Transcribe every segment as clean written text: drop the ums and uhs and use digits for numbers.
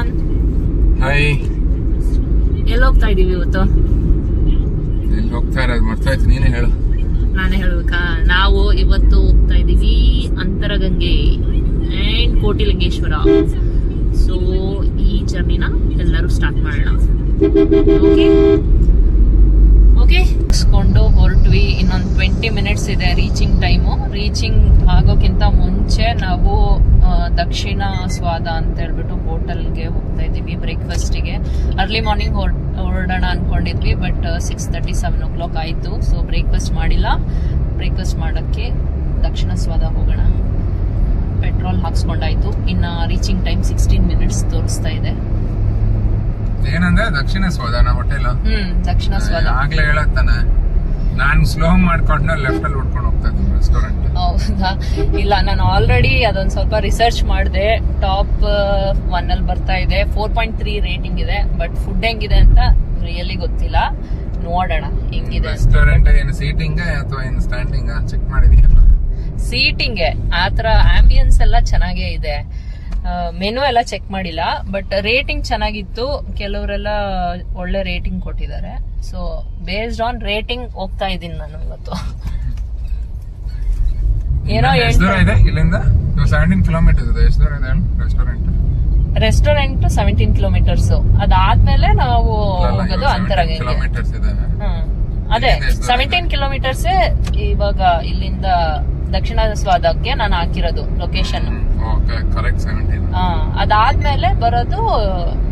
Imran. Hi. ಎಲ್ಲಿ ಹೋಗ್ತಾ ಇದೀವಿ ಇವತ್ತು? ಎಲ್ಲಿ ಹೋಗ್ತಾ ಇರೋದು ಮರ್ತಾಯ್ತು, ನೀನೇ ಹೇಳು. ನಾನೇ ಹೇಳ್ಬೇಕಾ? ನಾವು ಇವತ್ತು ಹೋಗ್ತಾ ಇದೀವಿ ಅಂತರಗಂಗೆ ಅಂಡ್ ಕೋಟಿಲಿಂಗೇಶ್ವರ. ಸೊ ಈ ಜರ್ನಿನ ಎಲ್ಲರೂ ಸ್ಟಾರ್ಟ್ ಮಾಡೋಣ. ಓಕೆ ಇಸ್ಕೊಂಡು ಹೊರಟ್ವಿ. ಇನ್ನೊಂದು 20 ಮಿನಿಟ್ಸ್ ಇದೆ ರೀಚಿಂಗ್ ಟೈಮು. ರೀಚಿಂಗ್ ಆಗೋಕ್ಕಿಂತ ಮುಂಚೆ ನಾವು ದಕ್ಷಿಣ ಸ್ವಾದ ಅಂತ ಹೇಳ್ಬಿಟ್ಟು ಹೋಟೆಲ್ಗೆ ಹೋಗ್ತಾ ಇದ್ದೀವಿ ಬ್ರೇಕ್ಫಾಸ್ಟಿಗೆ. ಅರ್ಲಿ ಮಾರ್ನಿಂಗ್ ಹೊರಡೋಣ ಅನ್ಕೊಂಡಿದ್ವಿ, ಬಟ್ 6:30 7 o'clock ಆಯಿತು. ಸೊ ಬ್ರೇಕ್ಫಾಸ್ಟ್ ಮಾಡಿಲ್ಲ. ಬ್ರೇಕ್ಫಾಸ್ಟ್ ಮಾಡೋಕ್ಕೆ ದಕ್ಷಿಣ ಸ್ವಾದ ಹೋಗೋಣ. ಪೆಟ್ರೋಲ್ ಹಾಕ್ಸ್ಕೊಂಡಾಯ್ತು. ಇನ್ನು ರೀಚಿಂಗ್ ಟೈಮ್ 16 ಮಿನಿಟ್ಸ್ ತೋರಿಸ್ತಾ ಇದೆ. ಏನಂದ್ರೆ ದಕ್ಷಿಣ ಸ್ವಾದನ ಹೋಟೆಲ್? ದಕ್ಷಿಣ ಸ್ವಾದ ಆಗ್ಲೇ ಹೇಳತ್ತಾನೆ. ನಾನು ಸ್ಲೋ ಮಾಡ್ಕೊಂಡು ಲೆಫ್ಟ್ ಅಲ್ಲಿ ಉಡ್ಕೊಂಡು ಹೋಗ್ತಾ ಇದ್ದೀನಿ ರೆಸ್ಟೋರೆಂಟ್. ಹೌದಾ? ಇಲ್ಲ, ನಾನು ಆಲ್ರೆಡಿ ಅದೊಂದು ಸ್ವಲ್ಪ ರಿಸರ್ಚ್ ಮಾಡಿದೆ. ಟಾಪ್ 1 ಅಲ್ಲಿ ಬರ್ತಾ ಇದೆ. 4.3 ರೇಟಿಂಗ್ ಇದೆ. ಬಟ್ ಫುಡ್ ಹೆಂಗಿದೆ ಅಂತ ರಿಯಲಿ ಗೊತ್ತಿಲ್ಲ. ನೋಡೋಣ ಹೆಂಗಿದೆ. ರೆಸ್ಟೋರೆಂಟ್ ಏನು ಸೀಟಿಂಗ್ ಅಥವಾ ಏನು ಸ್ಟ್ಯಾಂಡಿಂಗ್ ಚೆಕ್ ಮಾಡಿದೀಯ? ಸೀಟಿಂಗ್ ಆತರ ಆಂಬಿಯನ್ಸ್ ಎಲ್ಲ ಚೆನ್ನಾಗೇ ಇದೆ. ಮೆನು ಎಲ್ಲ ಚೆಕ್ ಮಾಡಿಲ್ಲ, ಬಟ್ ರೇಟಿಂಗ್ ಚೆನ್ನಾಗಿತ್ತು. ಕೆಲವರೆಲ್ಲ ಒಳ್ಳೆ ರೇಟಿಂಗ್ ಕೊಟ್ಟಿದ್ದಾರೆ. ಸೊ ಬೇಸ್ಡ್ ಆನ್ ರೇಟಿಂಗ್ ಹೋಗ್ತಾ ಇದ್ದೀನಿ ನಾನು ಇವತ್ತು. ಏನೋ ಇದೆ ಇಲ್ಲಿಂದ 17 ಕಿಲೋಮೀಟರ್ಸ್ ಇದೆ. ಎಷ್ಟು ದೂರ ಇದೆ ರೆಸ್ಟೋರೆಂಟ್ 17 ಕಿಲೋಮೀಟರ್ಸ್. ಅದಾದ್ಮೇಲೆ ನಾವು ಹೋಗೋದು ಅಂತರಗಂಗೆ. ಅದೇ 17 ಕಿಲೋಮೀಟರ್ಸ್ ಇವಾಗ ಇಲ್ಲಿಂದ ದಕ್ಷಿಣ ಸ್ವಾದಕ್ಕೆ ನಾನು ಹಾಕಿರೋದು ಲೊಕೇಶನ್. ಅದಾದ್ಮೇಲೆ ಬರೋದು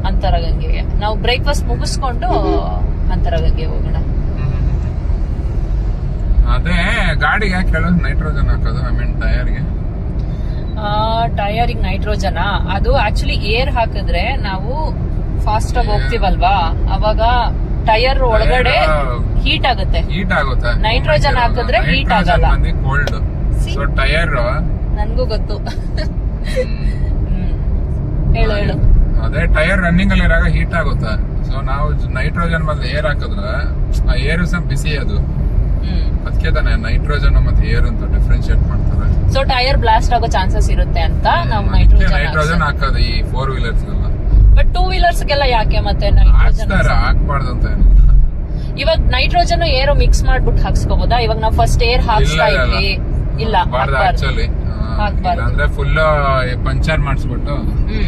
ಅಂತರಗಂಗೆಗೆ. ನಾವು ಬ್ರೇಕ್ಫಾಸ್ಟ್ ಮುಗಿಸ್ಕೊಂಡು ಅಂತರಗಂಗೆ ಹೋಗೋಣ. ಅದೇ ಗಾಡಿಗೆ ಯಾಕೆ ಹೇಳೋದು ನೈಟ್ರೋಜನ್ ಹಾಕೋದು? ಐ ಮೀನ್ ಟೈರ್ಗೆ. ಟೈರಿಗೆ ನೈಟ್ರೋಜನ್ ಅದು ಆಕ್ಚುಲಿ ಏರ್ ಹಾಕಿದ್ರೆ ನಾವು ಫಾಸ್ಟ್ ಆಗಿ ಹೋಗ್ತೀವಲ್ವಾ, ಅವಾಗ ಟೈರ್ ಒಳಗಡೆ ಹೀಟ್ ಆಗುತ್ತೆ. ನೈಟ್ರೋಜನ್ ಹಾಕಿದ್ರೆ ಹೀಟ್ ಆಗಲ್ಲ. ಕೋಲ್ಡ್ ಸೊ ಟೈರ್ ನನ್ಗೂ ಗೊತ್ತು. ಹೇಳು ಹೇಳು. ಅದೇ ಟೈರ್ ರನ್ನಿಂಗ್ ಅಲ್ಲಿ ಇರಾಗ ಹೀಟ್ ಆಗುತ್ತೆ. ಸೊ ನಾವು ನೈಟ್ರೋಜನ್ ಬದಲು ಏರ್ ಹಾಕಿದ್ರೆ ಆ ಏರು ಸಹ ಬಿಸಿ ಅದು. ಅದಕ್ಕೆ ತಾನೆ ನೈಟ್ರೋಜನ್ ಮತ್ತೆ ಏರ್ ಅಂತ ಡಿಫ್ರೆನ್ಶಿಯೇಟ್ ಮಾಡ್ತಾರೆ. ಸೊ ಟೈರ್ ಬ್ಲಾಸ್ಟ್ ಆಗೋ ಚಾನ್ಸಸ್ ಇರುತ್ತೆ ಅಂತ ನಾವು ನೈಟ್ರೋಜನ್ ಹಾಕೋದು ಈ 4 ವೀಲರ್ಸ್ ಎಲ್ಲ. ಬಟ್ 2 ವೀಲರ್ಸ್ ಗೆಲ್ಲ ಯಾಕೆ ಮತ್ತೆ ನೈಟ್ರೋಜನ್ ಹಾಕ್ಬಾರ್ದು ಅಂತ? ಇವಾಗ ನೈಟ್ರೋಜನ್ ಏರು ಮಿಕ್ಸ್ ಮಾಡ್ಬಿಟ್ಟು ಹಾಕ್ಸ್ಕೋಬಹುದಾ? ಇವಾಗ ನಾವು ಫಸ್ಟ್ ಏರ್ ಹಾಕ್ಸ್ತಾ ಇದ್ವಿ. ಇಲ್ಲ, ಆಕ್ಚುಲಿ ಅಂದ್ರೆ ಫುಲ್ ಪಂಚರ್ ಮಾಡಿಸ್ಬಿಟ್ಟು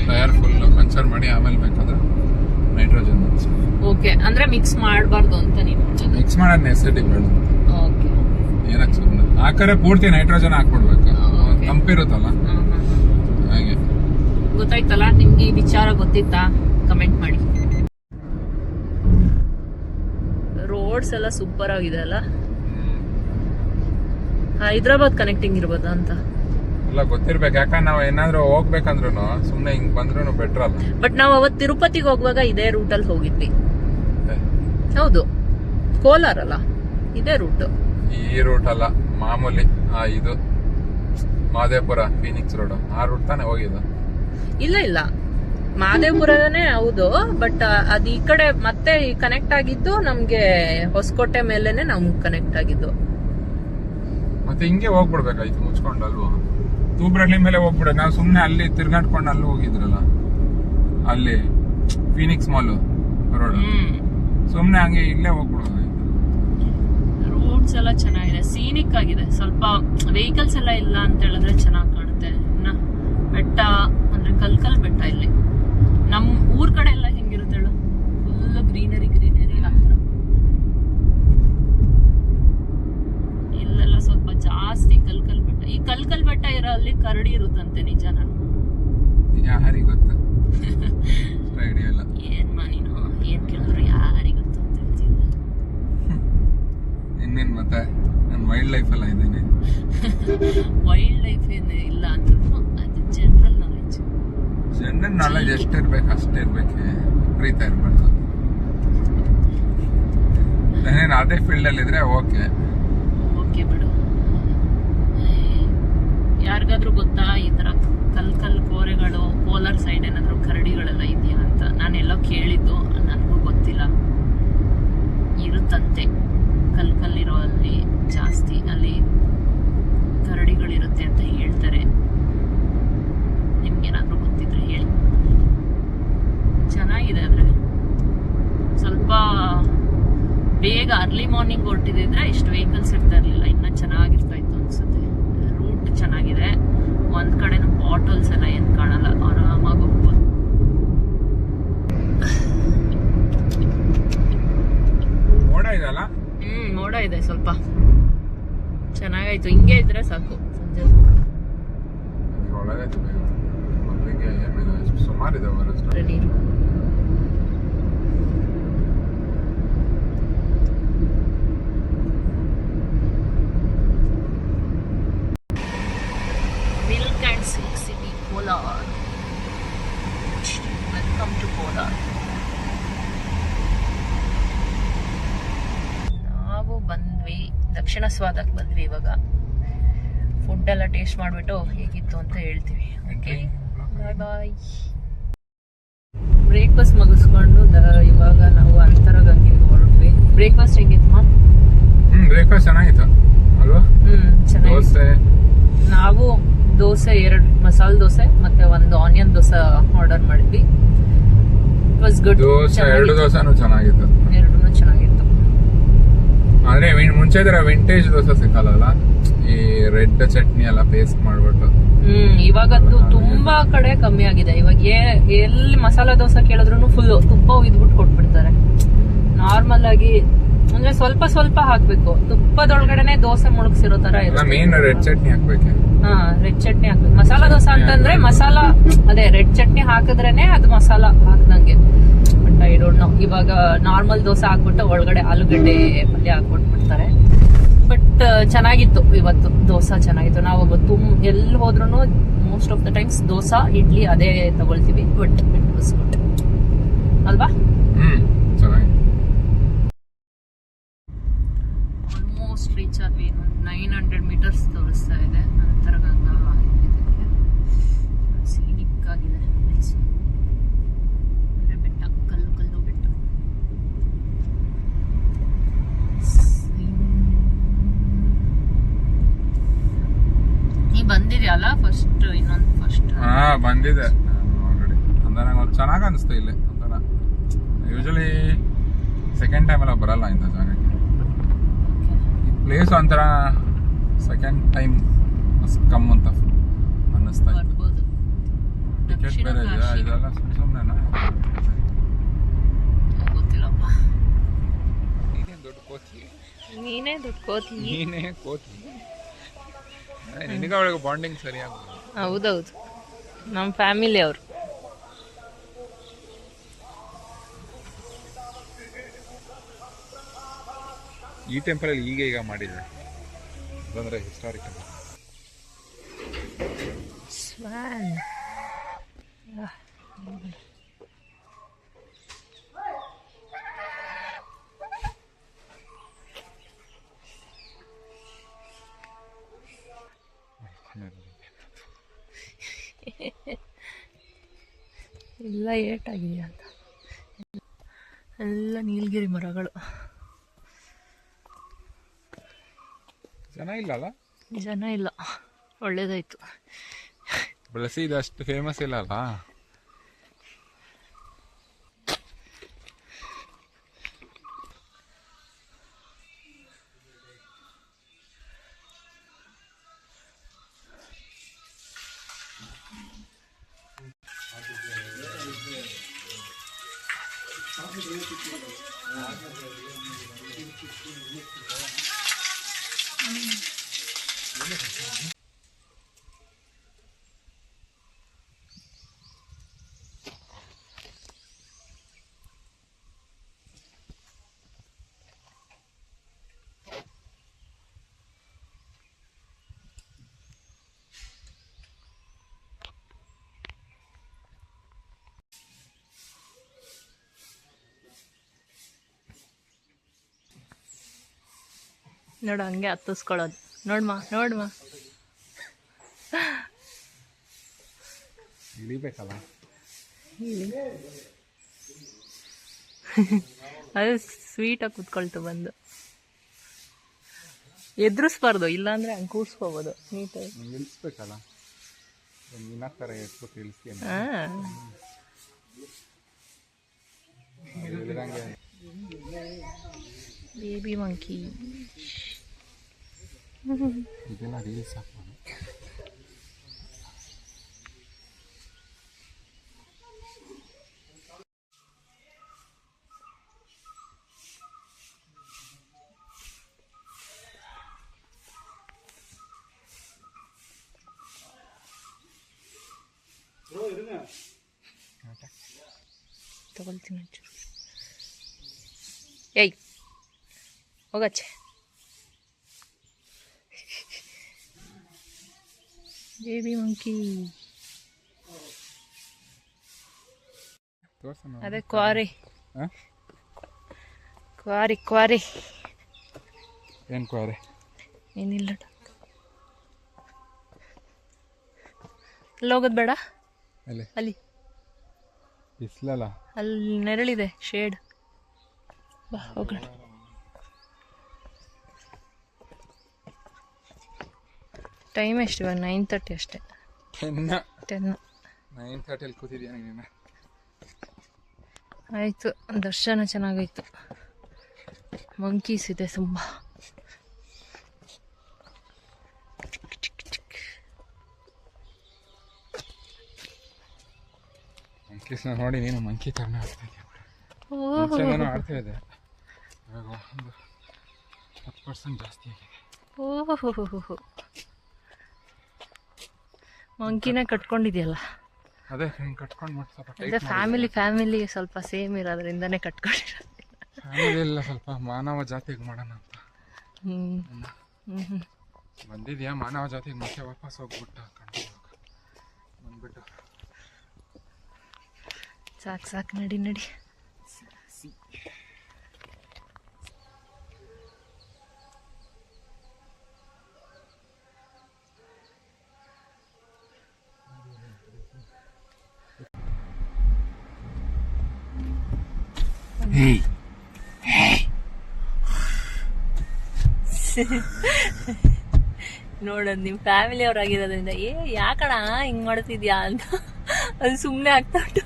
ಟೈರ್ ಫುಲ್ ಪಂಚರ್ ಮಾಡಿ ಆಮೇಲೆ ಬೇಕಾದ್ರೆ ನೈಟ್ರೋಜನ್. ಓಕೆ, ಅಂದ್ರೆ ಮಿಕ್ಸ್ ಮಾಡಬಾರ್ದು ಅಂತ ನೀವು? ಮಿಕ್ಸ್ ಮಾಡೋದ್ ನೆಸೆಸಿಟಿ ಬೇಡ. ಓಕೆ, ಏನಕ್ಕೆ ಸುಮ್ಮನೆ ಹಾಕರೆ ಪೂರ್ತಿ ನೈಟ್ರೋಜನ್ ಹಾಕ್ಬಿಡ್ಬೇಕು. ತಂಪಿರುತ್ತಲ್ಲ ಹಾಗೆ. ಗೊತ್ತಾಯ್ತಲ್ಲ ನಿಮ್ಗೆ ಈ ವಿಚಾರ ಗೊತ್ತಿತ್ತಾ? ಕಮೆಂಟ್ ಮಾಡಿ. ರೋಡ್ಸ್ ಎಲ್ಲ ಸೂಪರ್ ಆಗಿದೆ ಅಲ್ಲ? ಹೈದರಾಬಾದ್ ಕನೆಕ್ಟಿಂಗ್ ಇರ್ಬೋದಾ ಅಂತ ಎಲ್ಲ ಗೊತ್ತಿರ್ಬೇಕು. ಯಾಕಂದ್ರೆ ನಾವು ಏನಾದ್ರು ಹೋಗ್ಬೇಕಂದ್ರು ಸುಮ್ನೆ ಹಿಂಗ್ ಬಂದ್ರು ಬೆಟರ್ ಅಲ್ಲ. ಬಟ್ ನಾವು ಅವತ್ತು ತಿರುಪತಿಗೆ ಹೋಗುವಾಗ ಇದೇ ರೂಟಲ್ಲಿ ಹೋಗಿದ್ವಿ. ಹೌದು, ಕೋಲಾರ ಅಲ್ಲ, ಇದೇ ರೂಟ್. ಈ ರೂಟ್ ಅಲ್ಲ, ಮಾಮೂಲಿ ಇದು ಮಾದೇಪುರ ಫೀನಿಕ್ಸ್ ರೋಡ್ ಆ ರೂಟ್ ತಾನೇ ಹೋಗಿದ್ದು. ಇಲ್ಲ, ಮಾದೇಪುರನೇ ಹೌದು. ಬಟ್ ಅದ್ ಈ ಕಡೆ ಮತ್ತೆ ಕನೆಕ್ಟ್ ಆಗಿದ್ದು ನಮ್ಗೆ ಹೊಸಕೋಟೆ ಮೇಲೆನೆ ನಮ್ಗೆ ಕನೆಕ್ಟ್ ಆಗಿದ್ದು. ಮತ್ತೆ ಹಿಂಗೆ ಹೋಗ್ಬಿಡ್ಬೇಕಾಯ್ತು ಮುಚ್ಕೊಂಡು ಅಲ್ವಾ? ತೂಬ್ರಳ್ಳಿ ಮೇಲೆ ಹೋಗ್ಬಿಡ. ನಾವು ಸುಮ್ನೆ ಅಲ್ಲಿ ತಿರ್ಗಾಡ್ಕೊಂಡು ಅಲ್ಲಿ ಹೋಗಿದ್ರಲ್ಲ, ಅಲ್ಲಿ ಫೀನಿಕ್ಸ್ ಮಾಲ್ ರೋಡ್. ಸುಮ್ನೆ ಹಂಗೆ ಇಲ್ಲೇ ಹೋಗ್ಬಿಡೋದು. ರೋಡ್ಸ್ ಎಲ್ಲ ಚೆನ್ನಾಗಿದೆ, ಸೀನಿಕ್ ಆಗಿದೆ. ಸ್ವಲ್ಪ ವೆಹಿಕಲ್ಸ್ ಎಲ್ಲ ಇಲ್ಲ ಅಂತ ಹೇಳಿದ್ರೆ ಚೆನ್ನಾಗಿ ಕಾಣುತ್ತೆ. ಬೆಟ್ಟ ಅಂದ್ರೆ ಕಲ್ಕಲ್ ಬೆಟ್ಟ. ಇಲ್ಲಿ ನಮ್ ಊರ್ ಕಡೆ ಎಲ್ಲ ಹೆಂಗಿರುತ್ತೆ ಹೇಳು? ಫುಲ್ ಗ್ರೀನರಿ ಆತರ. ಇಲ್ಲೆಲ್ಲ ಸ್ವಲ್ಪ ಜಾಸ್ತಿ ಕಲ್ಕಲ್ ಬೆಟ್ಟ. ಈ ಕಲ್ಕಲ್ ಬೆಟ್ಟ ಇರೋ ಅಲ್ಲಿ ಕರಡಿ ಇರುತ್ತಂತೆ, ನಿಜಾನ? ಯಾರಿಗೆ ಗೊತ್ತು? ಐಡಿಯಾ ಇಲ್ಲ. ಏನ್ ನೀನು ಏನ್ ಕೇಳಿದ್ರು ಯಾರಿಗೆ ಗೊತ್ತು ಅಂತ ಹೇಳ್ತೀನಿ. ಇನ್ನೇನ್ ಮತ್ತೆ ನಾನು ವೈಲ್ಡ್ ಲೈಫ್ ಎಲ್ಲ ಇದ್ದೇನೆ. ವೈಲ್ಡ್ ಲೈಫ್ ಏನು ಇಲ್ಲ ಅಂದ್ರೂ ಅದು ಜನರಲ್ ನಾಲೆಜ್. ಜನರಲ್ ನಾಲೆಜ್ ಎಷ್ಟಿರ್ಬೇಕು ಅಷ್ಟೇ ಇರ್ಬೇಕು, ವಿಪರೀತ ಇರ್ಬಾರ್ದು. ನಾನೇನು ಅದೇ ಫೀಲ್ಡ್ ಅಲ್ಲಿ ಇದ್ರೆ ಓಕೆ ಬಿಡು. ಯಾರಿಗಾದ್ರೂ ಗೊತ್ತಾ ಈ ತರ ಕಲ್ಕಲ್ ಕೋರೆಗಳು ಕೋಲಾರ ಸೈಡ್ ಏನಾದ್ರು ಕರಡಿಗಳೆಲ್ಲ ಇದೆಯಾ ಅಂತ? ನಾನೆಲ್ಲೋ ಕೇಳಿದ್ದು, ನನಗೂ ಗೊತ್ತಿಲ್ಲ. ಇರುತ್ತಂತೆ ಕಲ್ಕಲ್ಲಿರೋ ಅಲ್ಲಿ ಜಾಸ್ತಿ, ಅಲ್ಲಿ ಕರಡಿಗಳಿರುತ್ತೆ ಅಂತ ಹೇಳ್ತಾರೆ. ನಿಮ್ಗೇನಾದ್ರೂ ಗೊತ್ತಿದ್ರೆ ಹೇಳಿ. ಸ್ವಲ್ಪ ಬೇಗ ಅರ್ಲಿ ಮಾರ್ನಿಂಗ್ ಹೊರಟಿದ್ರೆ ಇಷ್ಟು ವೆಹಿಕಲ್ಸ್ ಇರ್ತಾ ಇರ್ಲಿಲ್ಲ, ಇನ್ನ ಚೆನ್ನಾಗಿರ್ತಾ ಇತ್ತು ಅನ್ಸುತ್ತೆ. ರೂಟ್ ಚೆನ್ನಾಗಿದೆ, ಒಂದ್ ಕಡೆನೂ ಬಾಟಲ್ಸ್ ಎಲ್ಲ ಏನ್ ಕಾಣಲ್ಲ, ಆರಾಮಾಗಿ ಹೋಗ್ಬೋದು. ಮೋಡ ಇದೆಲ್ಲ, ಮೋಡ ಇದೆ ಸ್ವಲ್ಪ. ಚೆನ್ನಾಗಾಯ್ತು, ಹಿಂಗೆ ಇದ್ರೆ ಸಾಕು ಸಂಜೆ. ಒಳಗಾಯ್ತು ಬೇಗ. ಮೊದಲಿಗೆ ಸುಮಾರು ಇದೆ ನೀರು. Milk and silk city Kolar. Welcome to Kolar. ನಾವು ಬಂದ್ವಿ, ದಕ್ಷಿಣ ಸ್ವಾದಕ್ಕೆ ಬಂದ್ವಿ. ಇವಾಗ ಫುಡ್ ಎಲ್ಲ ಟೇಸ್ಟ್ ಮಾಡಿಬಿಟ್ಟು ಹೇಗಿತ್ತು ಅಂತ ಹೇಳ್ತೀವಿ. ಓಕೆ, ಬಾಯ್ ಬಾಯ್. ಬ್ರೇಕ್ಫಾಸ್ಟ್ ಮುಗಿಸ್ಕೊಂಡು ಇವಾಗ ನಾವು ಅಂತರಗಂಗೆಗೆ ಹೊರಟ್ವಿ. ಬ್ರೇಕ್ಫಾಸ್ಟ್ ಹೆಂಗಿತ್ತು? ಬ್ರೇಕ್ಫಾಸ್ಟ್ ಚೆನ್ನಾಗಿತ್ತು ಅಲ್ವಾ? ಚೆನ್ನಾಗಿತ್ತು. ನಾವು ದೋಸೆ, 2 ಮಸಾಲೆ ದೋಸೆ ಮತ್ತೆ 1 ಆನಿಯನ್ ದೋಸೆ ಆರ್ಡರ್ ಮಾಡಿದ್ವಿ. It was good. 2 ದೋಸೆನೂ ಚೆನ್ನಾಗಿತ್ತು. 2 ಚೆನ್ನಾಗಿತ್ತು. ಆದ್ರೆ ಮುಂಚೆ ತರ ವಿಂಟೇಜ್ ದೋಸೆ ಸಿಕ್ಕಲ್ಲ, ಈ ರೆಡ್ ಚಟ್ನಿ ಎಲ್ಲ ಪೇಸ್ಟ್ ಮಾಡ್ಬಿಟ್ಟು. ಇವಾಗದ್ದು ತುಂಬಾ ಕಡೆ ಕಮ್ಮಿ ಆಗಿದೆ. ಇವಾಗ ಎಲ್ಲಿ ಮಸಾಲಾ ದೋಸೆ ಕೇಳಿದ್ರು ಫುಲ್ ತುಪ್ಪ ಉಯ್ದ್ಬಿಟ್ಟು ಕೊಟ್ಬಿಡ್ತಾರೆ. ನಾರ್ಮಲ್ ಆಗಿ ಅಂದ್ರೆ ಸ್ವಲ್ಪ ಸ್ವಲ್ಪ ಹಾಕ್ಬೇಕು, ತುಪ್ಪದೊಳಗಡೆನೆ ದೋಸೆ ಮುಳುಗ್ಸಿರೋ ತರ ಇರುತ್ತೆ. ಮೇನ್ ರೆಡ್ ಚಟ್ನಿ ಹಾಕ್ಬೇಕು. ರೆಡ್ ಚಟ್ನಿ ಹಾಕ್ಬೇಕು. ಮಸಾಲಾ ದೋಸೆ ಅಂತಂದ್ರೆ ಮಸಾಲಾ, ಅದೇ ರೆಡ್ ಚಟ್ನಿ ಹಾಕಿದ್ರೇನೆ ಅದು ಮಸಾಲಾ ಹಾಕ್ದಂಗೆ. ಬಟ್ ಐ ಡೋಂಟ್ ನೋ, ಇವಾಗ ನಾರ್ಮಲ್ ದೋಸೆ ಹಾಕ್ಬಿಟ್ಟು ಒಳಗಡೆ ಆಲೂಗಡ್ಡೆ ಪಲ್ಯ ಹಾಕ್ಬಿಟ್ಬಿಡ್ತಾರೆ. ಬಟ್ ಚೆನ್ನಾಗಿತ್ತು ಇವತ್ತು, ದೋಸೆ ಚೆನ್ನಾಗಿತ್ತು. ನಾವು ಎಲ್ಲಿ ಹೋದ್ರೂ most of the times dosa idli ಅದೇ ತಗೊಳ್ತೀವಿ. ಬಟ್ ಇಟ್ ವಾಸ್ ಗುಡ್ ಅಲ್ವಾ? ಚೆನ್ನಾಗಿ ಆಲ್ಮೋಸ್ಟ್ ರೀಚ್ ಆದ್ವಿ. 900 ಮೀಟರ್ಸ್ ತೋರಿಸ್ತಾ ಇದೆ. ಅಂತರಗಂಗಾ ಇದಕ್ಕೆ ಸೀನಿಕ್ ಆಗಿದೆ ಪ್ಲೇಸ್. ಅಂದ್ರೆ ಬೆಟ್ಟ, ಕಲ್ಲು ಕಲ್ಲು ಬೆಟ್ಟ. ನೀ ಬಂದಿದ್ಯಲ್ಲ ಫಸ್ಟ್? ಇನ್ನೊಂದು ಫಸ್ಟ್ ಬಂದಿದೆ ಆಲ್ರೆಡಿ. ಅಂದ್ರೆ ನಂಗೆ ಚೆನ್ನಾಗಿ ಅನಿಸ್ತು ಇಲ್ಲಿ. ಒಂಥರ ಯೂಶಲಿ ಸೆಕೆಂಡ್ ಟೈಮ್ ಎಲ್ಲ ಬರಲ್ಲ ಇಂಥ ಜಾಗಕ್ಕೆ. ಈ ಪ್ಲೇಸ್ ಒಂಥರ ಸೆಕೆಂಡ್ ಟೈಮ್ ಕಮ್ ಅಂತ ಅನ್ನಿಸ್ತಾ ಇತ್ತು. ಟಿಕೆಟ್ ಬೇರೆ ಇದೆ, ಇದೆಲ್ಲ ಸುಮ್ಮನೆ ಗೊತ್ತಿಲ್ಲಪ್ಪ. ನೀನೇ ದೊಡ್ಡ ಕೋತಿ. ನೀನೇ ದೊಡ್ಡ ಕೋತಿ. ನೀನೇ ಕೋತಿ. ನಿನಗ ಅವಳಿಗೆ ಬಾಂಡಿಂಗ್ ಸರಿಯಾಗ. ಹೌದೌದು, ನಮ್ಮ ಫ್ಯಾಮಿಲಿ ಅವರು. ಈ ಟೆಂಪಲ್ ಅಲ್ಲಿ ಈಗ ಮಾಡಿದ್ದಾರೆ ಅಂದ್ರೆ ಹಿಸ್ಟಾರಿಕಲ್. ಸ್ವಾನ್ ಎಲ್ಲ ಏಟಾಗಿದೆ ಅಂತ. ಎಲ್ಲ ನೀಲಗಿರಿ ಮರಗಳು. ಜನ ಇಲ್ಲಲ್ಲ? ಜನ ಇಲ್ಲ, ಒಳ್ಳೇದಾಯ್ತು. ಬೆಳಸಿ ಇದು ಅಷ್ಟು ಫೇಮಸ್ ಇಲ್ಲ ಅಲ್ಲ. ನೋಡು ಹಂಗೆ ಹತ್ತಿಸ್ಕೊಳ್ಳೋದು. ನೋಡ್ಮಾ ನೋಡ್ಮಾ, ಇಳಿಬೇಕಲ್ಲ ಅದು ಸ್ವೀಟಾಗಿ ಕುತ್ಕೊಳ್ತು ಬಂದು. ಎದುರಿಸ್ಬಾರ್ದು, ಇಲ್ಲಾಂದ್ರೆ ಹಂಗೆ ಕೂರ್ಸ್ಕೋಬೋದು ನೀಟಾಗಿ. ನಿಲ್ಲಿಸ್ಬೇಕಲ್ಲ, ಥರ ಎತ್ಬಿಟ್ಟು ಇಳಿಸ್ತೀನಿ. Baby monkey. ಇದೆಲ್ಲ ರೀಲ್ಸ್ ಹಾಕೋದು. ತಗೊಳ್ತೀನಿ. ಏಯ್ ಹೋಗಚ್ಚೆ. Baby monkey. ಅದೇ ಕ್ವಾರಿ. Quarry quarry. ಏನು ಕ್ವಾರಿ? ಏನಿಲ್ಲ. ಅಲ್ಲಿ ಹೋಗೋದು ಬೇಡ. ಅಲ್ಲಿ ಬಿಸ್ಲಲ್ಲ, ಅಲ್ಲಿ ನೆರಳಿದೆ, ಶೇಡ್. ಬಾ ಹೋಗೋಣ. ಟೈಮ್ ಎಷ್ಟು ಇವಾಗ? 9:30 ಅಷ್ಟೇ. 10. 9:30 ಕೂತಿದ್ಯಾ ನೀನು? ಆಯಿತು, ದರ್ಶನ ಚೆನ್ನಾಗಾಯ್ತು. ಮಂಕೀಸ್ ಇದೆ ತುಂಬ. ಮಂಕೀಸ್ನ ನೋಡಿ ನೀನು ಮಂಕಿ ಥರನೇ ಆಡ್ತಾ ಇದೆಯಾ? ಆಡ್ತಾ ಇದೆ, ಇವಾಗ ಒಂದು 10% ಜಾಸ್ತಿ ಆಗಿದೆ. ಓಹೋ, ಮಂಕಿನೇ ಕಟ್ಕೊಂಡಿದ್ಯಲ್ಲ? ಅದೇ ಕಟ್ಕೊಂಡು ಸ್ವಲ್ಪ ಅದೇ ಫ್ಯಾಮಿಲಿ ಸ್ವಲ್ಪ ಸೇಮ್ ಇರೋದ್ರಿಂದನೇ ಕಟ್ಕೊಂಡಿರೋದು. ಫ್ಯಾಮಿಲಿ ಎಲ್ಲ ಸ್ವಲ್ಪ ಮಾನವ ಜಾತಿಗೆ ಮಾಡೋಣ ಅಂತ ಬಂದಿದ್ಯಾ. ಮಾನವ ಜಾತಿಗೆ ಮತ್ತೆ ವಾಪಸ್ ಹೋಗ್ಬಿಟ್ಟು ಬಂದ್ಬಿಟ್ಟು ಸಾಕು ನಡಿ. ನೋಡೋದು ನಿಮ್ಮ ಫ್ಯಾಮಿಲಿ ಅವ್ರಾಗಿರೋದ್ರಿಂದ ಯಾಕಣ ಹಿಂಗ್ ಮಾಡ್ತಿದ್ಯಾ ಅಂತ ಅದು ಸುಮ್ಮನೆ ಆಗ್ತಾ ಉಂಟು.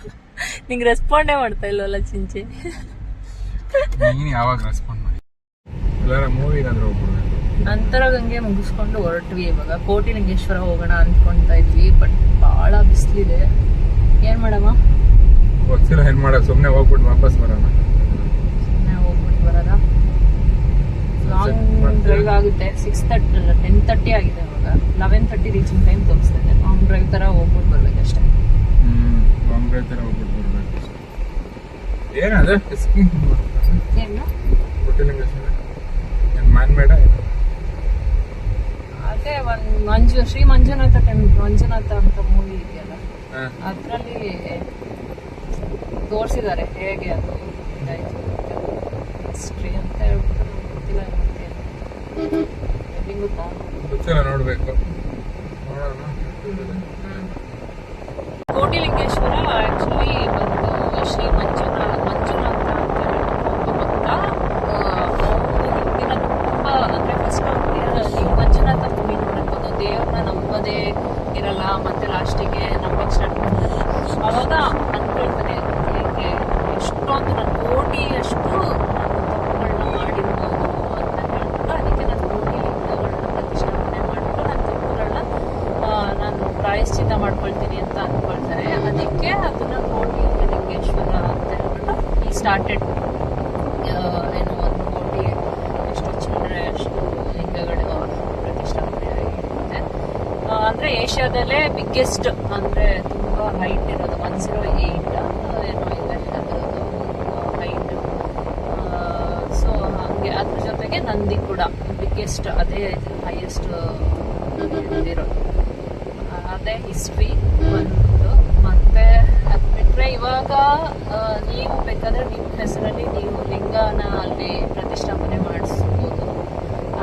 ನಿಂಗೆ ರೆಸ್ಪಾಂಡೇ ಮಾಡ್ತಾ ಇಲ್ವಲ್ಲ ಚಿಂಚೆ. ನೀನು ಯಾವಾಗ ರೆಸ್ಪಾಂಡ್ ಮಾಡಿ? ಎಲ್ಲಾರ ಮೂವಿಗಾದ್ರೂ ಹೋಗ್ಬಿಡ್ಬೇಕು. ಅಂತರಗಂಗೆ ಮುಗಿಸ್ಕೊಂಡು ಹೊರಟ್ವಿ. ಇವಾಗ ಕೋಟಿಲಿಂಗೇಶ್ವರ ಹೋಗೋಣ ಅಂದ್ಕೊಳ್ತಾ ಇದ್ವಿ, ಬಟ್ ಭಾಳ ಬಿಸಿಲಿದೆ. ಏನು ಮಾಡಮ್ಮ? ಗೊತ್ತಿಲ್ಲ ಏನು ಮಾಡೋದು, ಸುಮ್ಮನೆ ಹೋಗ್ಬಿಟ್ಟು ವಾಪಸ್ ಬರೋಣ. ಸುಮ್ಮನೆ ಹೋಗ್ಬಿಟ್ಟು ಬರೋದ? ಲಾಂಗ್ ಡ್ರೈವ್ ಆಗುತ್ತೆ. 6:30 ಅಲ್ಲ 10:30 ಆಗಿದೆ ಇವಾಗ. 11:30 ರೀಚಿಂಗ್ ಟೈಮ್ ತೋರಿಸ್ತಾ ಇದೆ. ಲಾಂಗ್ ಡ್ರೈವ್ ಥರ ಹೋಗ್ಬಿಟ್ಟು ಬರ್ಬೇಕಷ್ಟೇ. ಲಾಂಗ್ ಡ್ರೈವ್ ಥರ ಹೋಗ್ಬಿಟ್ಟು ಬರ್ಬೇಕು. ಏನದು ಸ್ಕೀಮ್? ಏನು ಕೋಟಿಲಿಂಗೇಶ್ವರ ಏನು ಮ್ಯಾನ್ಮೇಡ? ಅದೇ ಒಂದು ಶ್ರೀ ಮಂಜುನಾಥ ಮಂಜುನಾಥ ಅಂತ ಮೂವಿ ಇದೆಯಲ್ಲ, ಅದರಲ್ಲಿ ತೋರಿಸಿದ್ದಾರೆ ಹೇಗೆ ಅದು ಇದಾಯಿತು ಹಿಸ್ಟ್ರಿ ಅಂತ ಹೇಳ್ಬಿಟ್ಟು. ಗೊತ್ತಿಲ್ಲ ಮತ್ತೆ ಎಲ್ಲಿ ಗೊತ್ತಾ? ಗೊತ್ತಿಲ್ಲ, ನೋಡಬೇಕು, ನೋಡೋಣ. ಕೋಟಿಲಿಂಗೇಶ್ವರ ಆ್ಯಕ್ಚುಲಿ ಬಂದು ಶ್ರೀ ಮಂಜುನಾಥ ಅಂತ ಹೇಳ್ಬಿಟ್ಟು ಒಬ್ಬ ಭಕ್ತ. ಹಿಂದಿನ ತುಂಬ ಅಂದರೆ ಫಸ್ಟ್ ನೀವು ಮಂಜುನಾಥ ಮೂವಿ ನೋಡಿರ್ಬೋದು. ದೇವ್ರನ್ನ ನಂಬೋದೇ ಇರಲ್ಲ, ಮತ್ತೆ ಲಾಸ್ಟಿಗೆ ನಂಬಕ್ಕೆ ಸ್ಟಾರ್ಟ್ ಮಾಡ್ತಾರೆ. ಅವಾಗ ಅಂದ್ಕೊಳ್ತಾನೆ, ಹೀಗೆ ಎಷ್ಟೊಂದು ನಾನು ಕೋಟಿಯಷ್ಟು ನಾನು ತಪ್ಪುಗಳನ್ನ ಮಾಡಿರ್ಬೋದು ಅಂತ ಹೇಳ್ಬಿಟ್ಟು, ಅದಕ್ಕೆ ನಾನು ಕೋಟಿ ಲಿಂಗಗಳನ್ನ ಪ್ರತಿಷ್ಠಾಪನೆ ಮಾಡಿಬಿಟ್ಟು ನನ್ನ ತಪ್ಪುಗಳನ್ನ ನಾನು ಪ್ರಾಯಶ್ಚಿತ್ತ ಮಾಡ್ಕೊಳ್ತೀನಿ ಅಂತ ಅಂದ್ಕೊಳ್ತಾರೆ. ಅದಕ್ಕೆ ಅದನ್ನ ಕೋಟಿಲಿಂಗೇಶ್ವರ ಅಂತ ಹೇಳ್ಬಿಟ್ಟು ಈ ಸ್ಟಾರ್ಟೆಡ್. ಏನು 1 ಕೋಟಿ ಎಷ್ಟು ಚಿಲ್ಲರೆ ಅಷ್ಟು ಲಿಂಗಗಳು ಪ್ರತಿಷ್ಠಾಪನೆ ಆಗಿರುತ್ತೆ. ಅಂದರೆ ಏಷ್ಯಾದಲ್ಲೇ ಬಿಗ್ಗೆಸ್ಟ್, ಅಂದರೆ ತುಂಬ ಹೈಟ್ ಇರೋದು 108 ಏನೋ ಇದೆ ಅದರದ್ದು ಹೈಟ್. ಸೊ ಹಾಗೆ ಅದ್ರ ಜೊತೆಗೆ ನಂದಿ ಕೂಡ ಬಿಗ್ಗೆಸ್ಟ್, ಅದೇ ಹೈಯೆಸ್ಟ್ ಇರೋದು. ಅದೇ ಹಿಸ್ಟ್ರಿ ಬಂದು. ಮತ್ತೆ ಅದು ಬಿಟ್ಟರೆ ಇವಾಗ ನೀವು ಬೇಕಾದರೆ ನಿಮ್ಮ ಹೆಸರಲ್ಲಿ ನೀವು ಲಿಂಗನ ಅಲ್ಲಿ ಪ್ರತಿಷ್ಠಾಪನೆ ಮಾಡಿಸ್ಬೋದು.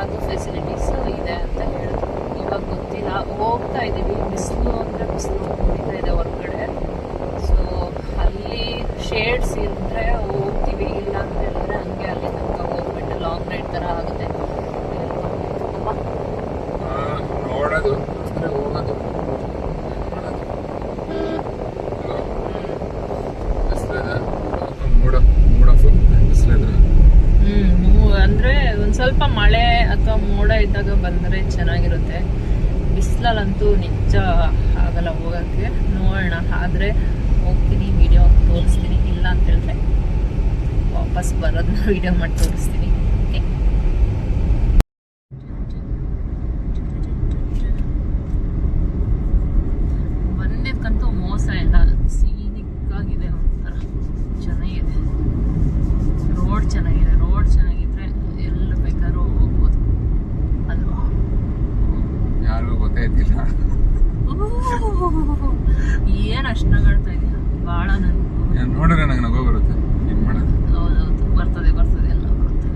ಅದು ಫೆಸಿಲಿಟೀಸು ಇದೆ ಅಂತ ಹೇಳಿದ್ರು. ಇವಾಗ ಗೊತ್ತಿಲ್ಲ, ಹೋಗ್ತಾ ಇದ್ದೀವಿ. ಬಿಸಿಲು ಅಂದರೆ ಬಿಸಿಲು ಹೊಡಿತಾ ಇದೆ ಹೊರಗಡೆ. ಸೊ ಅಲ್ಲಿ ಶೇಡ್ಸ್ ಇದ್ದರೆ ಹೋಗ್ತೀವಿ, ಇಲ್ಲ ಅಂತ ಹೇಳಿದ್ರೆ ಹಂಗೆ ಅಲ್ಲಿ ತನಕ ಹೋಗ್ಬಿಟ್ಟು ಲಾಂಗ್ ರೈಡ್ ಥರ ಆಗುತ್ತೆ. ನೋಡೋದು ಹೋಗೋದು ಬಿಸಿಲಿದೆ, ಮೂಡ ಬಿಸಿಲಿದ್ರೆ ಮೋಡ ಇದ್ದಾಗ ಬಂದರೆ ಚೆನ್ನಾಗಿರುತ್ತೆ. ಬಿಸಿಲಲ್ಲಂತೂ ನಿಜ ಆಗಲ್ಲ ಹೋಗೋಕ್ಕೆ. ನೋಡೋಣ, ಆದರೆ ಹೋಗ್ತೀನಿ, ವಿಡಿಯೋ ತೋರಿಸ್ತೀನಿ. ಇಲ್ಲ ಅಂತ ಹೇಳಿದ್ರೆ ವಾಪಸ್ ಬರೋದನ್ನ ವಿಡಿಯೋ ಮಾಡಿ ತೋರಿಸ್ತೀನಿ. ಓಕೆ, ಬಂದಿದ್ದಕ್ಕಂತೂ ಮೋಸ ಇಲ್ಲ. ಸೀನಿಕ್ ಆಗಿದೆ, ಒಂಥರ ಚೆನ್ನಾಗಿದೆ. ರೋಡ್ ಚೆನ್ನಾಗಿದೆ. ರೋಡ್ ಚೆನ್ನಾಗಿದ್ರೆ ಎಲ್ಲ ಬೇಕಾದ್ರೂ ಹೋಗ್ಬೋದು ಅಲ್ವಾ? ಯಾರಿಗೂ ಗೊತ್ತೇ ಇದ್ದಿಲ್ಲ. ಏನ್ ಅಷ್ಟು ನಗಾಡ್ತಾ ಇದೆಯಾ? ಭಾಳ ನನಗೆ ನೋಡಿದ್ರೆ ನಂಗೆ ನಗು ಬರುತ್ತೆ. ಏನ್ ಮಾಡೋದು? ಹೌದೌದು, ಬರ್ತದೆ ಎಲ್ಲ ಬರ್ತದೆ.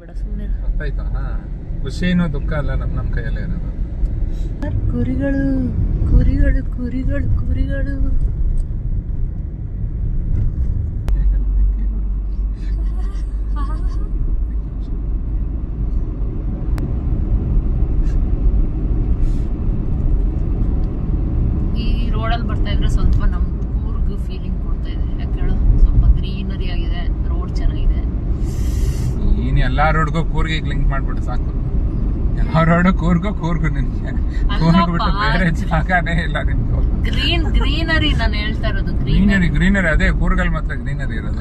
ಬೇಡ ಸುಮ್ಮನೆ. ಗೊತ್ತಾಯ್ತಾ? ಖುಷಿನೋ ದುಃಖ ಅಲ್ಲ, ನಮ್ ಕೈಯಲ್ಲೇ ಇರೋದು. ಕುರಿಗಳು ಕುರಿಗಳು ಕುರಿಗಳು ಕುರಿಗಳು ಈ ರೋಡಲ್ಲಿ ಬರ್ತಾ ಇದ್ರೆ ಸ್ವಲ್ಪ ನಮ್ ಕೂರ್ಗ್ ಫೀಲಿಂಗ್ ಕೊಡ್ತಾ ಇದೆ. ಯಾಕೆ ಹೇಳು? ಸ್ವಲ್ಪ ಗ್ರೀನರಿ ಆಗಿದೆ, ರೋಡ್ ಚೆನ್ನಾಗಿದೆ. ನೀನ್ ಎಲ್ಲಾ ರೋಡ್ಗೂ ಕೂರ್ಗೆ ಲಿಂಕ್ ಮಾಡ್ಬಿಟ್ಟು ಸಾಕು. ಯಾವ ರೋಡ್ ಕೂರ್ಗು ನಿನ್ಗೆ ಕೂರ್ಗ್ ಬಿಟ್ಟು ಬೇರೆ ಜಾಗನೇ ಇಲ್ಲ ನಿನ್ಗೆ. ಗ್ರೀನರಿ ನಾನು ಹೇಳ್ತಾ ಇರೋದು. ಗ್ರೀನರಿ ಅದೇ ಕೂರ್ಗಲ್ ಮಾತ್ರ ಗ್ರೀನರಿ ಇರೋದು.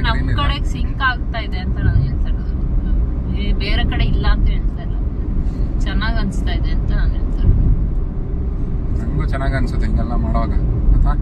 ನಮ್ ಕಡೆಗೆ ಸಿಂಕ್ ಆಗ್ತಾ ಇದೆ ಅಂತ ನಾನು ಹೇಳ್ತಾ ಇರೋದು. ಬೇರೆ ಕಡೆ ಇಲ್ಲ ಅಂತ ಹೇಳ್ತಾ ಇಲ್ಲ. ಚೆನ್ನಾಗ್ ಅನ್ಸ್ತಾ ಇದೆ ಅಂತ ನಾನು ಹೇಳ್ತಾ ಇರೋದು. ನಂಗೂ ಚೆನ್ನಾಗ್ ಅನ್ಸುತ್ತೆ ಹಿಂಗೆಲ್ಲ ಮಾಡುವಾಗ. ಆಯ್ತಾ?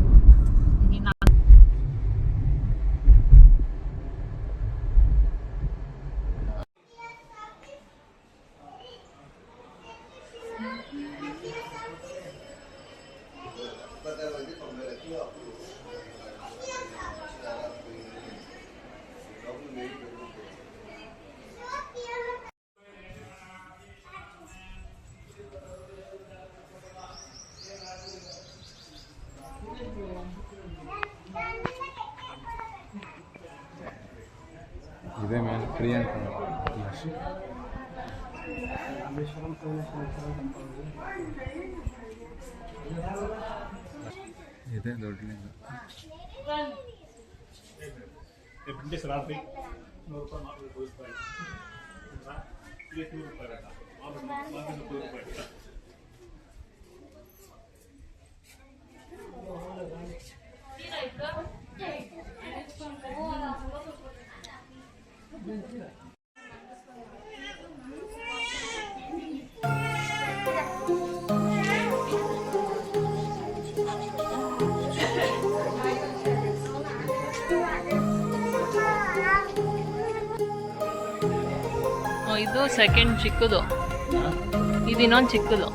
ಇದೇ ಮೇಲೆ ಫ್ರೀ ಅಂತ ಇದೆ ದೊಡ್ಡ ಲಿಂಗ. ಇದು ಸೆಕೆಂಡ್ ಚಿಕ್ಕದು, ಇದು ಇನ್ನೊಂದು ಚಿಕ್ಕದು.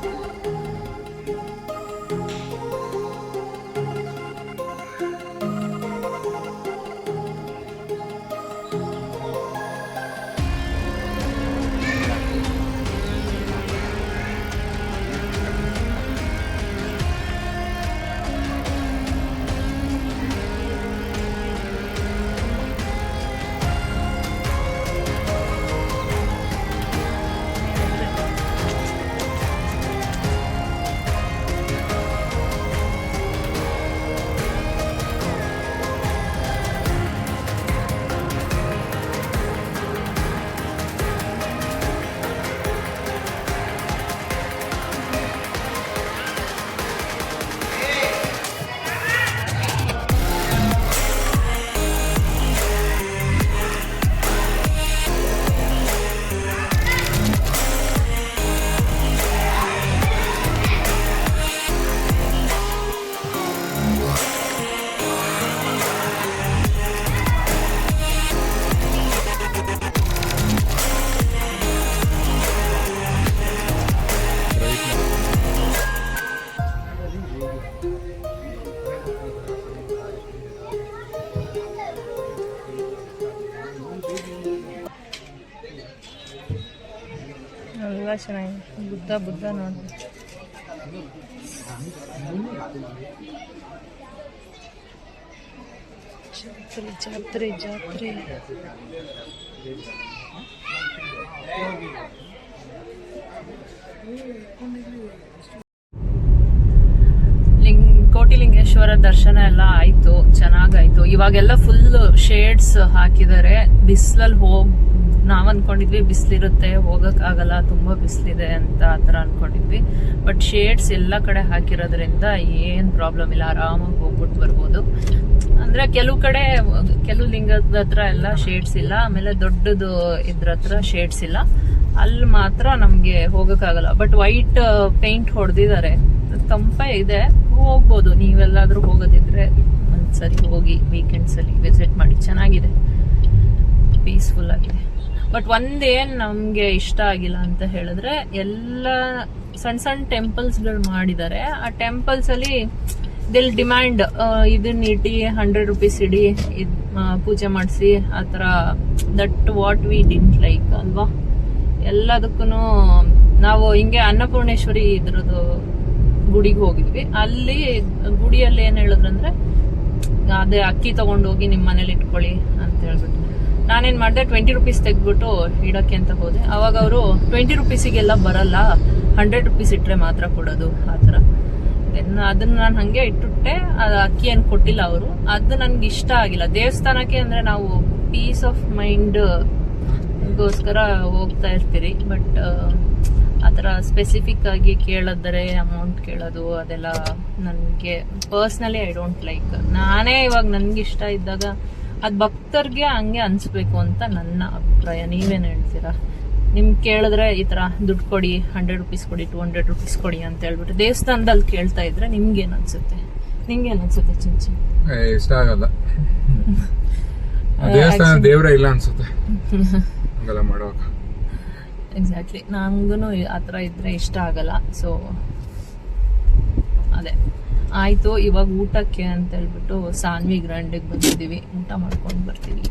ಎಲ್ಲ ಚೆನ್ನಾಗಿದೆ. ಬುದ್ಧ ನೋಡಿ. ಜಾತ್ರೆ ಕೋಟಿಲಿಂಗೇಶ್ವರ ದರ್ಶನ ಎಲ್ಲ ಆಯ್ತು, ಚೆನ್ನಾಗಾಯ್ತು. ಇವಾಗೆಲ್ಲ ಫುಲ್ ಶೇಡ್ಸ್ ಹಾಕಿದ್ದಾರೆ. ಬಿಸಿಲಲ್ಲಿ ನಾವ್ ಅನ್ಕೊಂಡಿದ್ವಿ ಬಿಸಿಲಿರುತ್ತೆ, ಹೋಗಕ್ ಆಗಲ್ಲ, ತುಂಬಾ ಬಿಸಿಲಿದೆ ಅಂತ ಆತರ ಅನ್ಕೊಂಡಿದ್ವಿ. ಬಟ್ ಶೇಡ್ಸ್ ಎಲ್ಲ ಕಡೆ ಹಾಕಿರೋದ್ರಿಂದ ಏನ್ ಪ್ರಾಬ್ಲಮ್ ಇಲ್ಲ, ಆರಾಮಾಗಿ ಹೋಗ್ಬಿಟ್ಟು ಬರ್ಬೋದು. ಅಂದ್ರೆ ಕೆಲವು ಲಿಂಗದ ಹತ್ರ ಎಲ್ಲ ಶೇಡ್ಸ್ ಇಲ್ಲ, ಆಮೇಲೆ ದೊಡ್ಡದು ಇದ್ರ ಹತ್ರ ಶೇಡ್ಸ್ ಇಲ್ಲ. ಅಲ್ಲಿ ಮಾತ್ರ ನಮ್ಗೆ ಹೋಗಕ್ಕಾಗಲ್ಲ. ಬಟ್ ವೈಟ್ ಪೇಂಟ್ ಹೊಡೆದಿದ್ದಾರೆ, ತಂಪ ಇದೆ, ಹೋಗ್ಬೋದು. ನೀವೆಲ್ಲಾದ್ರೂ ಹೋಗೋದಿದ್ರೆ ಒಂದ್ಸರಿ ಹೋಗಿ ವೀಕೆಂಡ್ಸ್ ಅಲ್ಲಿ ವಿಸಿಟ್ ಮಾಡಿ, ಚೆನ್ನಾಗಿದೆ, ಪೀಸ್ಫುಲ್ ಆಗಿದೆ. ಬಟ್ ಒಂದೇನ್ ನಮ್ಗೆ ಇಷ್ಟ ಆಗಿಲ್ಲ ಅಂತ ಹೇಳಿದ್ರೆ, ಎಲ್ಲ ಸಣ್ಣ ಸಣ್ಣ ಟೆಂಪಲ್ಸ್ ಗಳು ಮಾಡಿದ್ದಾರೆ. ಆ ಟೆಂಪಲ್ಸ್ ಅಲ್ಲಿ ದಿಲ್ ಡಿಮ್ಯಾಂಡ್ ಇದನ್ನ ಇಡಿ, 100 ರೂಪೀಸ್ ಇಡಿ, ಪೂಜೆ ಮಾಡಿಸಿ, ಆತರ. That what we didn't like ಅಲ್ವಾ. ಎಲ್ಲದಕ್ಕೂ ನಾವು ಹಿಂಗೆ ಅನ್ನಪೂರ್ಣೇಶ್ವರಿ ಇದ್ರದ್ದು ಗುಡಿಗೆ ಹೋಗಿದ್ವಿ. ಅಲ್ಲಿ ಗುಡಿಯಲ್ಲಿ ಏನ್ ಹೇಳಿದ್ರಂದ್ರೆ, ಅದೇ ಅಕ್ಕಿ ತಗೊಂಡೋಗಿ ನಿಮ್ ಮನೇಲಿ ಇಟ್ಕೊಳ್ಳಿ ಅಂತ ಹೇಳ್ಬಿಟ್ಟು, ನಾನೇನ್ ಮಾಡಿದೆ 20 ರೂಪೀಸ್ ತೆಗ್ದ್ಬಿಟ್ಟು ಇಡಕ್ಕೆ ಅಂತ ಹೋದೆ. ಅವಾಗ ಅವರು 20 ರೂಪೀಸಿಗೆಲ್ಲ ಬರಲ್ಲ, 100 ರೂಪೀಸ್ ಇಟ್ರೆ ಮಾತ್ರ ಕೊಡೋದು, ಆತರ. ಅದನ್ನ ನಾನು ಹಂಗೆ ಇಟ್ಟುಟ್ಟೆ. ಅಕ್ಕಿ ಏನ್ ಕೊಟ್ಟಿಲ್ಲ ಅವರು. ಅದು ನನ್ಗೆ ಇಷ್ಟ ಆಗಿಲ್ಲ. ದೇವಸ್ಥಾನಕ್ಕೆ ಅಂದ್ರೆ ನಾವು ಪೀಸ್ ಆಫ್ ಮೈಂಡ್ ಗೋಸ್ಕರ ಹೋಗ್ತಾ ಇರ್ತೀರಿ. ಬಟ್ ಆತರ ಸ್ಪೆಸಿಫಿಕ್ ಆಗಿ ಕೇಳಿದ್ರೆ ಅಮೌಂಟ್ ಕೇಳೋದು ಅದೆಲ್ಲ ನನ್ಗೆ ಪರ್ಸ್ನಲಿ ಐ ಡೋಂಟ್ ಲೈಕ್. ನಾನೇ ಇವಾಗ ನನ್ಗೆ ಇಷ್ಟ ಇದ್ದಾಗ ಅದ್ ಭಕ್ತರ್ಗೆ ಹಂಗೆ ಅನ್ಸ್ಬೇಕು ಅಂತ ನನ್ನ ಅಭಿಪ್ರಾಯ. ನೀವೇನ್ ಹೇಳ್ತೀರಾ? ನಿಮ್ಗೆ ಕೇಳಿದ್ರೆ ಈ ತರ ದುಡ್ಡು ಕೊಡಿ, 100 ರೂಪೀಸ್ ಕೊಡಿ, 200 ರೂಪೀಸ್ ಕೊಡಿ ಅಂತ ಹೇಳ್ಬಿಟ್ಟು ದೇವಸ್ಥಾನದಲ್ಲಿ ಕೇಳ್ತಾ ಇದ್ರೆ ನಿಮ್ಗೇನ್ ಅನ್ಸುತ್ತೆ? ನಿಮ್ಗೇನ್ ಅನ್ಸುತ್ತೆ ಚಿಂಚಿ? ಇಷ್ಟ ಆಗಲ್ಲ. ದೇವಸ್ಥಾನ ದೇವ್ರ ಇಲ್ಲ ಅನ್ಸುತ್ತೆ ಹಂಗೆಲ್ಲ ಮಾಡುವಾಗ. ಎಕ್ಸಾಕ್ಟ್ಲಿ, ನಂಗೂನು ಆತರ ಇದ್ರೆ ಇಷ್ಟ ಆಗಲ್ಲ. ಸೊ ಅದೇ ಆಯ್ತು. ಇವಾಗ ಊಟಕ್ಕೆ ಅಂತ ಹೇಳ್ಬಿಟ್ಟು ಸಾನ್ವಿ ಗ್ರ್ಯಾಂಡಿಗೆ ಬಂದಿದ್ದೀವಿ, ಊಟ ಮಾಡ್ಕೊಂಡು ಬರ್ತೀವಿ.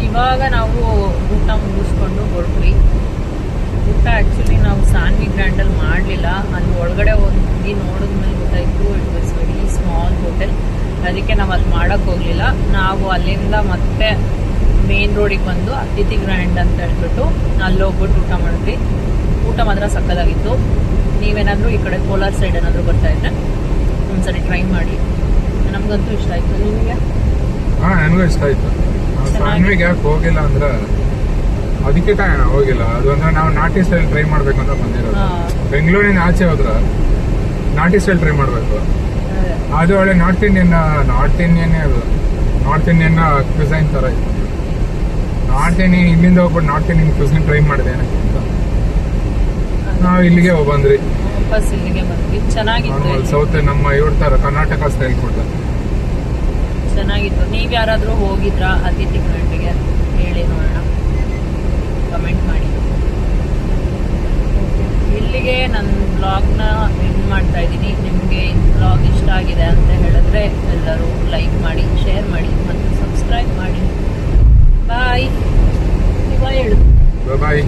ಇವಾಗ ನಾವು ಊಟ ಮುಗಿಸ್ಕೊಂಡು ಹೊರಟ್ವಿ. ಊಟ ಆಕ್ಚುಲಿ ನಾವು ಸಾನ್ವಿ ಗ್ರ್ಯಾಂಡಲ್ಲಿ ಮಾಡಲಿಲ್ಲ. ಅಲ್ಲಿ ಒಳಗಡೆ ಹೋಗಿ ನೋಡಿದ್ಮೇಲೆ ಗೊತ್ತಾಯ್ತು it was very small hotel. ಅದಕ್ಕೆ ನಾವು ಅಲ್ಲಿ ಮಾಡಕ್ ಹೋಗ್ಲಿಲ್ಲ. ನಾವು ಅಲ್ಲಿಂದ ಮತ್ತೆ ಮೇನ್ ರೋಡಿಗೆ ಬಂದು ಅತಿಥಿ ಗ್ರ್ಯಾಂಡ್ ಅಂತ ಹೇಳ್ಬಿಟ್ಟು ಅಲ್ಲಿ ಹೋಗ್ಬಿಟ್ಟು ಊಟ ಮಾಡಿದ್ವಿ. ಊಟ ಮಾತ್ರ ಸಕ್ಕದಾಗಿತ್ತು. ನೀವೇನಾದ್ರೂ ಈ ಕಡೆ ಕೋಲಾರ ಸೈಡ್ ಏನಾದ್ರು ಬರ್ತಾ ಇದ್ರೆ ಒಂದ್ಸರಿ ಟ್ರೈ ಮಾಡಿ. ನಮ್ಗಂತೂ ಇಷ್ಟ ಆಯ್ತು. ನಿಮಗೆ? ನನಗೂ ಇಷ್ಟ ಆಯ್ತು. ಸಾನ್ವಿಗೆ ಯಾಕೆ ಹೋಗಿಲ್ಲ ಅಂದ್ರೆ ಅದಕ್ಕೆ ತಾನೇ ನಾವು ಹೋಗಿಲ್ಲ. ಅದು ಅಂದ್ರೆ ನಾವು ನಾಟಿ ಸ್ಟೈಲ್ ಟ್ರೈ ಮಾಡ್ಬೇಕಂತ ಬಂದಿರೋದು. ಬೆಂಗಳೂರಿನ ಆಚೆ ಹೋದ್ರ ನಾಟಿ ಸ್ಟೈಲ್ ಟ್ರೈ ಮಾಡ್ಬೇಕು. ಅದು ಒಳ್ಳೆ ನಾರ್ತ್ ಇಂಡಿಯನ್ ಅದು ನಾರ್ತ್ ಇಂಡಿಯನ್ ಕ್ವಿಸೈನ್ ತರ ಇತ್ತು. ನಾರ್ತ್ ಇಂಡಿಯನ್ ಇಲ್ಲಿಂದ ಹೋಗ್ಬಿಟ್ಟು ನಾರ್ತ್ ಇಂಡಿಯನ್ ಕ್ವಿಸೈನ್ ಟ್ರೈ ಮಾಡಿದೆ. ನಾವು ಇಲ್ಲಿಗೆ ಬಂದ್ರಿ, ವಾಪಸ್ ಇಲ್ಲಿಗೆ ಬಂದ್ವಿ. ಚೆನ್ನಾಗಿತ್ತು. ಸೌತ್ ನಮ್ಮ ಇವ್ರ ತರ ಕರ್ನಾಟಕ ಸ್ಟೈಲ್ ಕೊಡ್ತಾರೆ, ಚೆನ್ನಾಗಿತ್ತು. ನೀವ್ ಯಾರಾದ್ರೂ ಹೋಗಿದ್ರಾ ಅತಿಥಿ ಗ್ರ್ಯಾಂಡ್ಗೆ? ಹೇಳಿ ನೋಡೋಣ, ಕಮೆಂಟ್ ಮಾಡಿ. ಇಲ್ಲಿಗೆ ನನ್ನ ಬ್ಲಾಗ್ನ ಎಂಡ್ ಮಾಡ್ತಾ ಇದ್ದೀನಿ. ನಿಮಗೆ ಈ ಬ್ಲಾಗ್ ಇಷ್ಟ ಆಗಿದೆ ಅಂತ ಹೇಳಿದ್ರೆ ಎಲ್ಲರೂ ಲೈಕ್ ಮಾಡಿ, ಶೇರ್ ಮಾಡಿ ಮತ್ತು ಸಬ್ಸ್ಕ್ರೈಬ್ ಮಾಡಿ. ಬಾಯ್. ಬಾಯ್ ಹೇಳು. ಬಾಯ್.